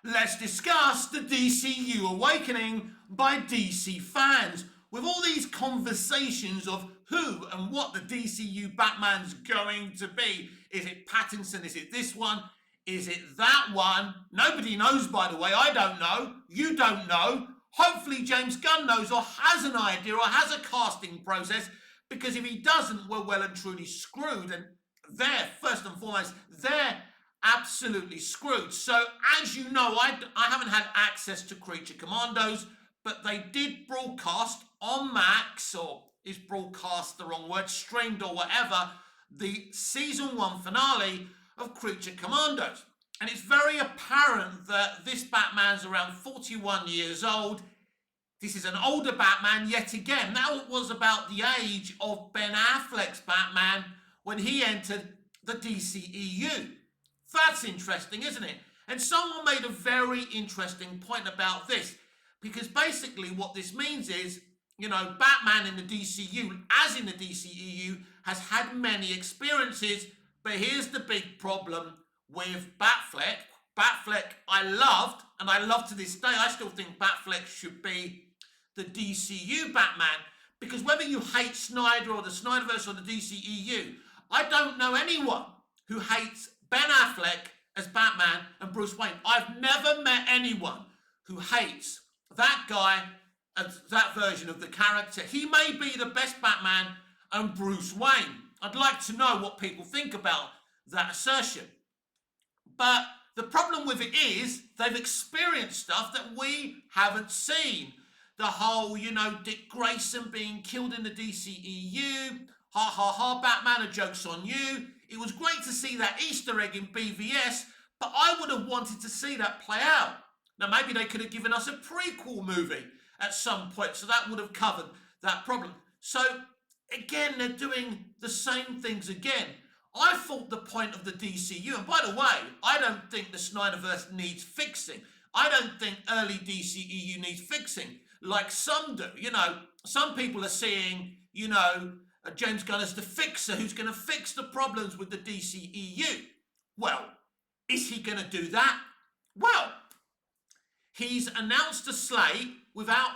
Let's discuss the DCU awakening by DC fans. With all these conversations of who and what the DCU Batman's going to be. Is it Pattinson? Is it this one? Is it that one? Nobody knows, by the way. I don't know. You don't know. Hopefully James Gunn knows or has an idea or has a casting process, because if he doesn't, we're well and truly screwed. And first and foremost, they're absolutely screwed. So, as you know, I haven't had access to Creature Commandos, but they did broadcast on Max, or is broadcast the wrong word, streamed or whatever, the season 1 finale of Creature Commandos. And it's very apparent that this Batman's around 41 years old. This is an older Batman yet again. That was about the age of Ben Affleck's Batman when he entered the DCEU. That's interesting, isn't it? And someone made a very interesting point about this, because basically what this means is, Batman in the DCU, as in the DCEU, has had many experiences, but here's the big problem with Batfleck. Batfleck I loved, and I love to this day. I still think Batfleck should be the DCU Batman, because whether you hate Snyder or the Snyderverse or the DCEU, I don't know anyone who hates Ben Affleck as Batman and Bruce Wayne. I've never met anyone who hates that guy as that version of the character. He may be the best Batman and Bruce Wayne. I'd like to know what people think about that assertion. But the problem with it is they've experienced stuff that we haven't seen. The whole, Dick Grayson being killed in the DCEU. Ha ha ha, Batman, a joke's on you. It was great to see that Easter egg in BVS, but I would have wanted to see that play out. Now, maybe they could have given us a prequel movie at some point, so that would have covered that problem. So, again, they're doing the same things again. I thought the point of the DCU, and by the way, I don't think the Snyderverse needs fixing. I don't think early DCEU needs fixing, like some do. Some people are seeing, James Gunn as the fixer who's going to fix the problems with the DCEU. Well, is he going to do that? Well, he's announced a slate without,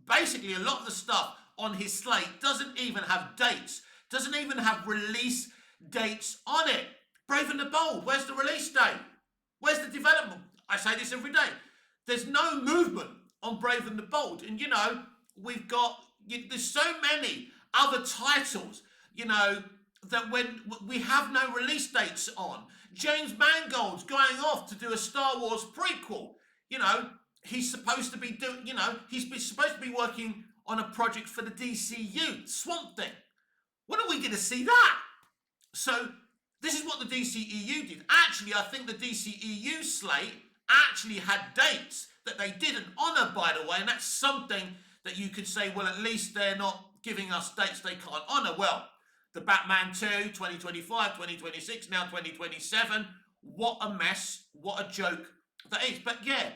basically a lot of the stuff on his slate doesn't even have dates, doesn't even have release dates on it. Brave and the Bold, where's the release date? Where's the development? I say this every day. There's no movement on Brave and the Bold. And, there's so many other titles, that when we have no release dates on. James Mangold's going off to do a Star Wars prequel. He's supposed to be he's supposed to be working on a project for the DCU, Swamp Thing. When are we going to see that? So this is what the DCEU did. Actually, I think the DCEU slate actually had dates that they didn't honour, by the way, and that's something that you could say, well, at least they're not giving us dates they can't honour. Well, the Batman 2, 2025, 2026, now 2027. What a mess. What a joke that is. But yeah,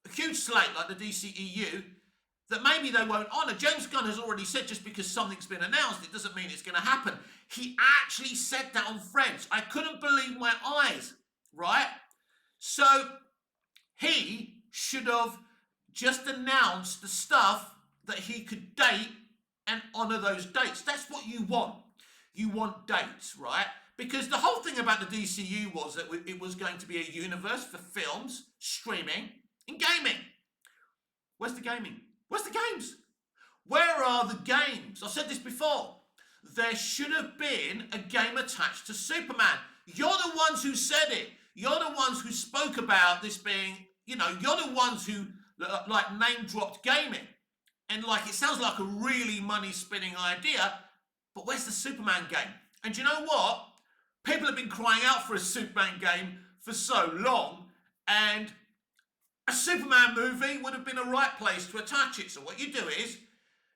a huge slate like the DCEU that maybe they won't honour. James Gunn has already said just because something's been announced, it doesn't mean it's going to happen. He actually said that on Friends. I couldn't believe my eyes, right? So he should have just announced the stuff that he could date and honour those dates. That's what you want. You want dates, right? Because the whole thing about the DCU was that it was going to be a universe for films, streaming, and gaming. Where's the gaming? Where's the games? Where are the games? I've said this before. There should have been a game attached to Superman. You're the ones who said it. You're the ones who spoke about this being, you're the ones who name dropped gaming. And it sounds like a really money spinning idea, but where's the Superman game? And you know what? People have been crying out for a Superman game for so long, and a Superman movie would have been a right place to attach it. So what you do is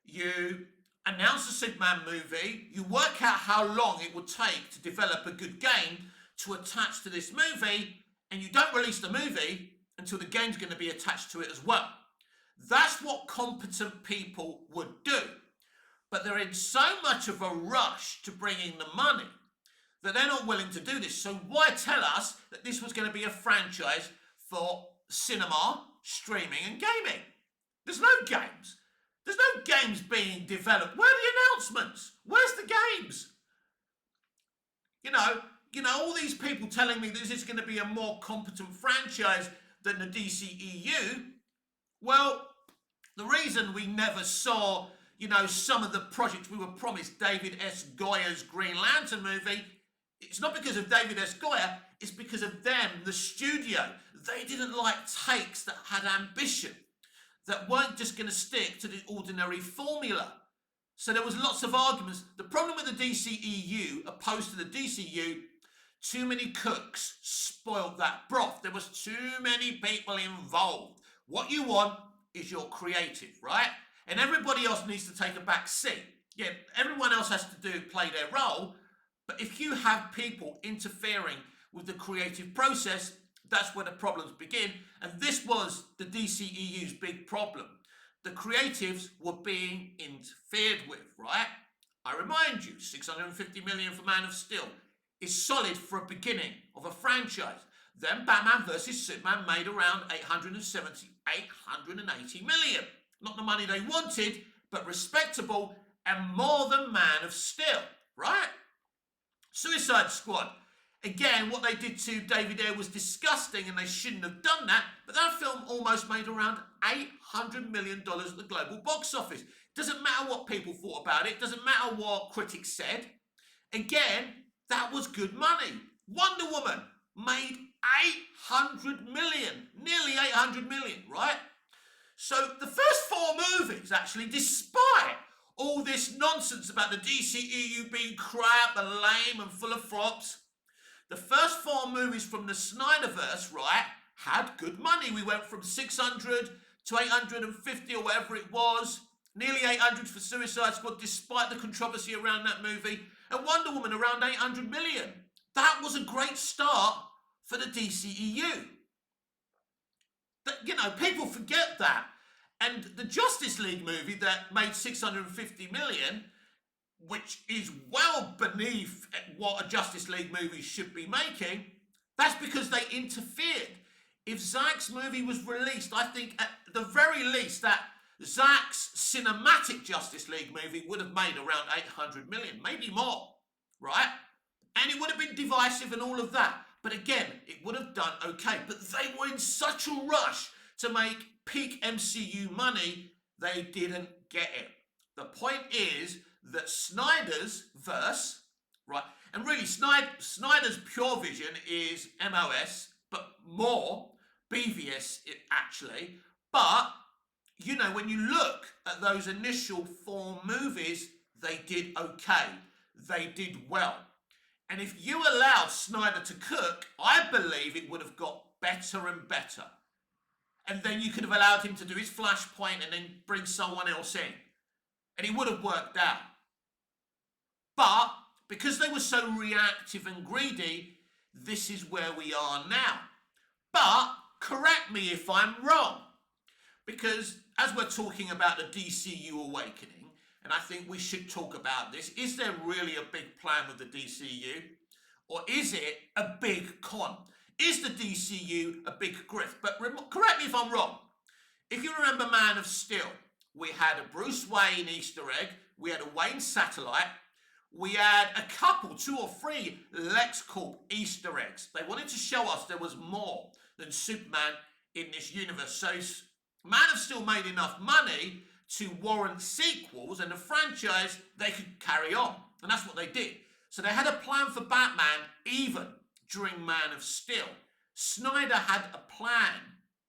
you announce a Superman movie, you work out how long it would take to develop a good game to attach to this movie, and you don't release the movie until the game's going to be attached to it as well. That's what competent people would do. But they're in so much of a rush to bring in the money that they're not willing to do this. So why tell us that this was going to be a franchise for cinema, streaming, and gaming. There's no games. There's no games being developed. Where are the announcements? Where's the games? You know, all these people telling me this is going to be a more competent franchise than the DCEU. Well, the reason we never saw, some of the projects we were promised, David S. Goya's Green Lantern movie, it's not because of David S. Goya, it's because of them, the studio. They didn't like takes that had ambition, that weren't just going to stick to the ordinary formula. So there was lots of arguments. The problem with the DCEU, opposed to the DCU, too many cooks spoiled that broth. There was too many people involved. What you want is your creative, right? And everybody else needs to take a back seat. Yeah, everyone else has to play their role. But if you have people interfering with the creative process, that's where the problems begin. And this was the DCEU's big problem. The creatives were being interfered with, right? I remind you, 650 million for Man of Steel is solid for a beginning of a franchise. Then Batman vs Superman made around 880 million. Not the money they wanted, but respectable and more than Man of Steel, right? Suicide Squad. Again, what they did to David Ayer was disgusting and they shouldn't have done that, but that film almost made around $800 million at the global box office. Doesn't matter what people thought about it, doesn't matter what critics said. Again, that was good money. Wonder Woman made 800 million, nearly 800 million, right? So the first four movies, actually, despite all this nonsense about the DCEU being crap and lame and full of flops, the first four movies from the Snyderverse, right, had good money. We went from 600 to 850 or whatever it was, nearly 800 for Suicide Squad, despite the controversy around that movie, and Wonder Woman around 800 million. That was a great start for the DCEU. People forget that. And the Justice League movie that made 650 million, which is well beneath what a Justice League movie should be making, that's because they interfered. If Zack's movie was released, I think at the very least that Zack's cinematic Justice League movie would have made around 800 million, maybe more, right? And it would have been divisive and all of that. But again, it would have done okay. But they were in such a rush to make peak MCU money, they didn't get it. The point is that Snyder's verse, right, and really Snyder's pure vision is MOS, but more BVS actually. But, when you look at those initial four movies, they did okay. They did well. And if you allowed Snyder to cook, I believe it would have got better and better. And then you could have allowed him to do his Flashpoint and then bring someone else in. And it would have worked out. But because they were so reactive and greedy, this is where we are now. But correct me if I'm wrong. Because as we're talking about the DCU awakening, and I think we should talk about this, is there really a big plan with the DCU? Or is it a big con? Is the DCU a big grift? But correct me if I'm wrong. If you remember Man of Steel, we had a Bruce Wayne Easter egg, we had a Wayne satellite, we had a couple, 2 or 3 LexCorp Easter eggs. They wanted to show us there was more than Superman in this universe. So Man of Steel made enough money to warrant sequels, and the franchise, they could carry on. And that's what they did. So they had a plan for Batman even during Man of Steel. Snyder had a plan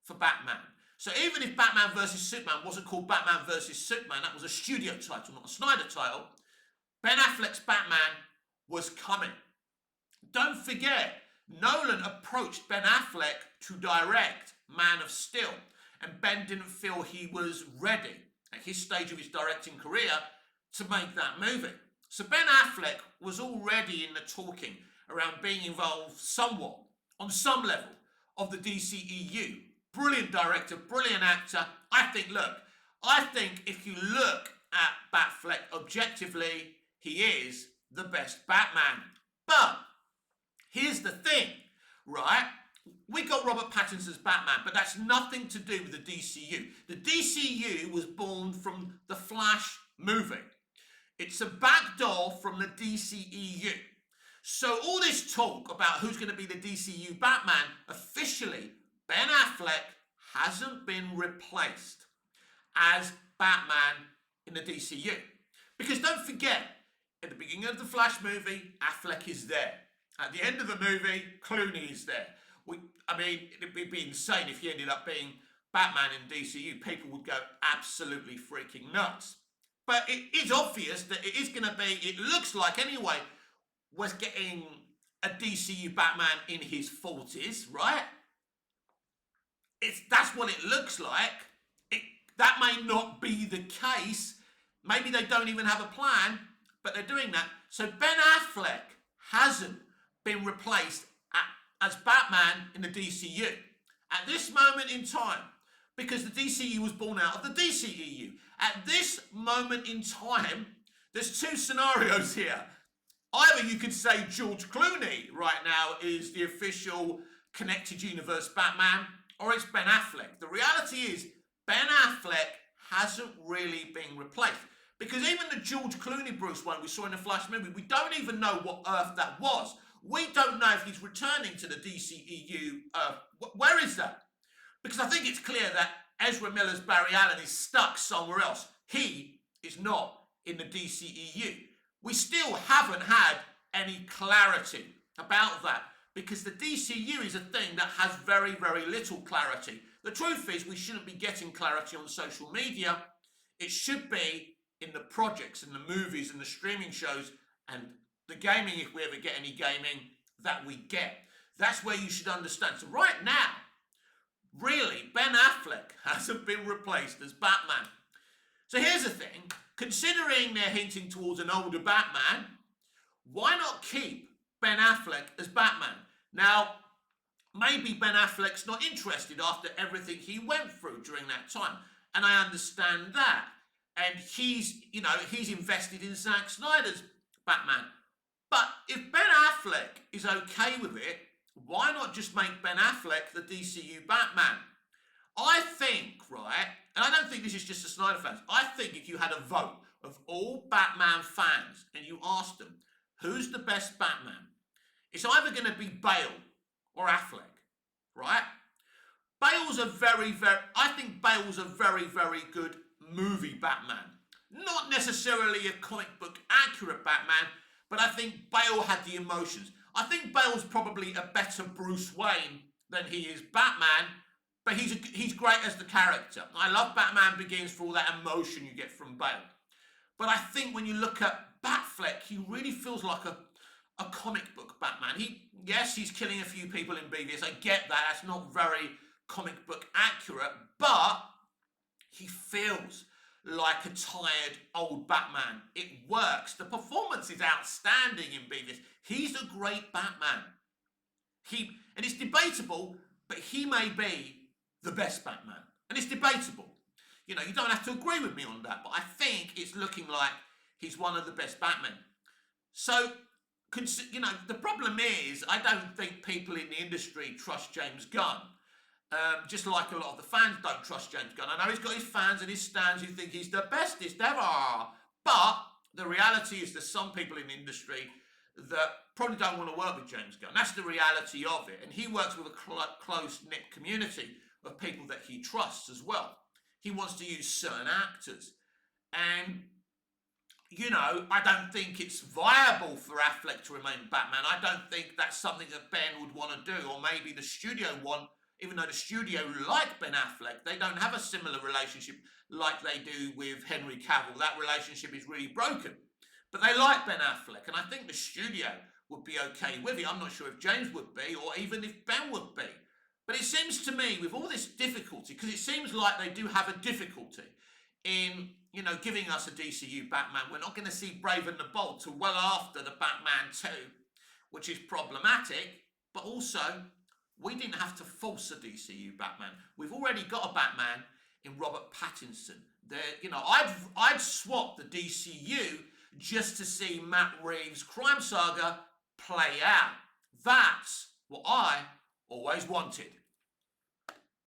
for Batman. So even if Batman vs Superman wasn't called Batman vs Superman, that was a studio title, not a Snyder title, Ben Affleck's Batman was coming. Don't forget, Nolan approached Ben Affleck to direct Man of Steel, and Ben didn't feel he was ready at his stage of his directing career to make that movie. So Ben Affleck was already in the talking around being involved somewhat, on some level, of the DCEU. Brilliant director, brilliant actor. I think if you look at Batfleck objectively, he is the best Batman. But here's the thing, right? we got Robert Pattinson's Batman, but that's nothing to do with the DCU. The DCU was born from the Flash movie. It's a backdoor from the DCEU. So all this talk about who's going to be the DCU Batman, officially, Ben Affleck hasn't been replaced as Batman in the DCU. Because don't forget, at the beginning of the Flash movie, Affleck is there. At the end of the movie, Clooney is there. It'd be insane if he ended up being Batman in DCU. People would go absolutely freaking nuts. But it is obvious that it is going to be, it looks like anyway, we're getting a DCU Batman in his 40s, right? That's what it looks like. That may not be the case. Maybe they don't even have a plan, but they're doing that. So Ben Affleck hasn't been replaced as Batman in the DCU at this moment in time, because the DCU was born out of the DCEU. At this moment in time, there's two scenarios here. Either you could say George Clooney right now is the official connected universe Batman, or it's Ben Affleck. The reality is Ben Affleck hasn't really been replaced, because even the George Clooney Bruce Wayne we saw in the Flash movie, we don't even know what Earth that was. We don't know if he's returning to the DCEU Earth. Where is that? Because I think it's clear that Ezra Miller's Barry Allen is stuck somewhere else. He is not in the DCEU. We still haven't had any clarity about that, because the DCU is a thing that has very, very little clarity. The truth is, we shouldn't be getting clarity on social media. It should be in the projects and the movies and the streaming shows and the gaming, if we ever get any gaming, that we get. That's where you should understand. So right now, really, Ben Affleck hasn't been replaced as Batman. So here's the thing. Considering they're hinting towards an older Batman, why not keep Ben Affleck as Batman? Now, maybe Ben Affleck's not interested after everything he went through during that time. And I understand that. And he's invested in Zack Snyder's Batman. But if Ben Affleck is okay with it, why not just make Ben Affleck the DCU Batman? I think, right, and I don't think this is just the Snyder fans, I think if you had a vote of all Batman fans and you asked them, who's the best Batman? It's either going to be Bale or Affleck, right? I think Bale's a very, very good movie Batman. Not necessarily a comic book accurate Batman, but I think Bale had the emotions. I think Bale's probably a better Bruce Wayne than he is Batman, but he's great as the character. I love Batman Begins for all that emotion you get from Bale. But I think when you look at Batfleck, he really feels like a comic book Batman. He's killing a few people in BVS. I get that. That's not very comic book accurate, but he feels like a tired old Batman. It works. The performance is outstanding in BVS. He's a great Batman. And it's debatable, but he may be the best Batman. And it's debatable. You don't have to agree with me on that, but I think it's looking like he's one of the best Batmen. So, the problem is, I don't think people in the industry trust James Gunn. Just like a lot of the fans don't trust James Gunn. I know he's got his fans and his stans who think he's the bestest ever. But the reality is there's some people in the industry that probably don't want to work with James Gunn. That's the reality of it. And he works with a close-knit community of people that he trusts as well. He wants to use certain actors. And, I don't think it's viable for Affleck to remain Batman. I don't think that's something that Ben would want to do, or maybe the studio want. Even though the studio like Ben Affleck, they don't have a similar relationship like they do with Henry Cavill. That relationship is really broken. But they like Ben Affleck, and I think the studio would be okay with it. I'm not sure if James would be, or even if Ben would be. But it seems to me, with all this difficulty, because it seems like they do have a difficulty in, giving us a DCU Batman. We're not going to see Brave and the Bold till well after the Batman 2, which is problematic, but also we didn't have to force a DCU Batman. We've already got a Batman in Robert Pattinson. I'd swap the DCU just to see Matt Reeves' crime saga play out. That's what I always wanted.